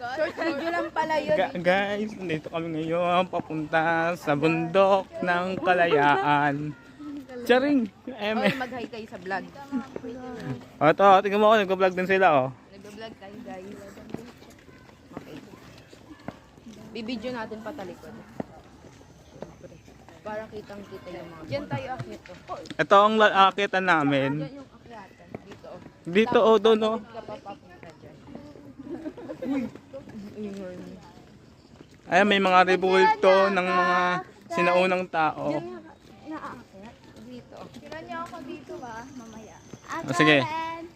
Short video lang pala yun. Guys, nandito kami ngayon papunta sa bundok ng Kalayaan. Charing! Okay, mag-hi kayo sa vlog. O ito, tingnan mo ako, nag-vlog din sila oh. Nag-vlog tayo guys. Okay. Bibidyo natin patalikod. Para kitang-kita yung mga. Diyan tayo akit to. Ito ang aakitan namin. Diyan yung akyatan. Dito. Dito o doon o. Kapapapunta dyan. Ayan, may mga rebulto ng mga sinaunang tao. Diyan naaakyat. Dito. Tira niyo ako dito mamaya. O, sige.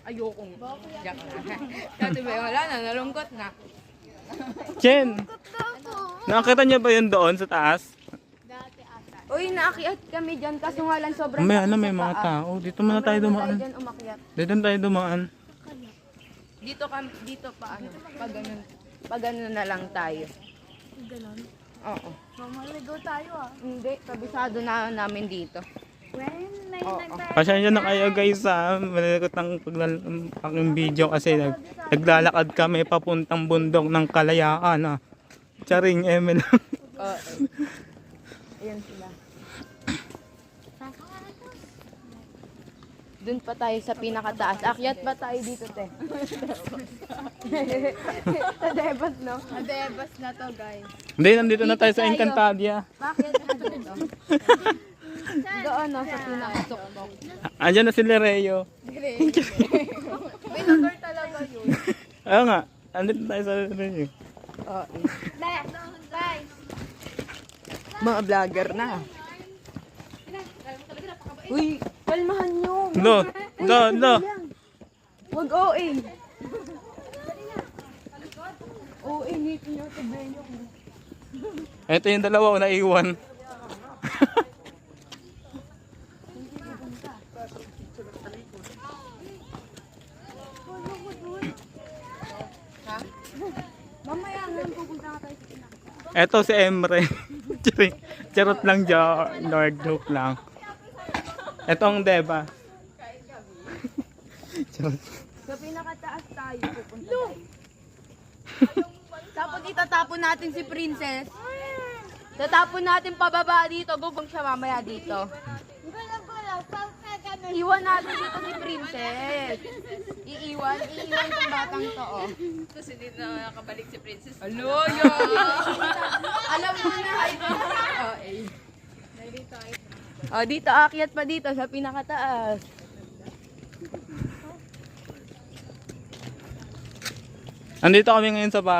Ayokong. Diyan na. Dati ba wala na, nalungkot na. Chen! Nakakita niyo ba yun doon sa taas? Dati ata. Uy, naakyat kami dyan kaso nga lang sobrang May taas may sa mga paa. tao. Dito muna tayo Sobrang dumaan. dyan umakyat. Dito tayo dumaan. Dito pa ano, pag ganun na lang tayo. Ganon. Oo. Mamaligo tayo Hindi, kabisado na namin dito. When may Oo. Pasensya na kayo guys ha. Malikot ang aking video kasi naglalakad kami papuntang bundok ng Kalayaan ha. Charing, eme lang. Oo. Ayan sila. Doon pa tayo sa pinakataas. Akyat pa tayo dito, te. Sa Debas, no? Adebas na to guys. Hindi, nandito na tayo sa Dito tayo. Encantadia. Bakit? Dito. Doon, no? Sa pinakatuktok. Andyan na si Lereo. Binagor talaga yun. Oo nga, andito tayo sa Lereo. Oo. Guys. Mga vlogger na. Uy, kalmahan nyo. Lo. Wag OA. OA, nito nyo sa brayo. Ito yung dalawa na iwan. Ha? Mamaya nga, pupunta ka tayo sa pinakataas. Ito si Emre. Charot lang dyan. Lord, joke lang. Ito ang Deba. Charot. Sa pinakataas tayo, pupunta tayo. Tapos itatapon natin si Princess. Tatapon natin pababa dito. Gugong siya mamaya dito. Iwan natin dito si Princess. Iiwan tong batang to, oh. Tapos hindi na nakabalik si Princess. Alo, yo! Alam mo na, ay oh, dito, akyat pa dito sa pinakataas. Andito kami ngayon sa bahay.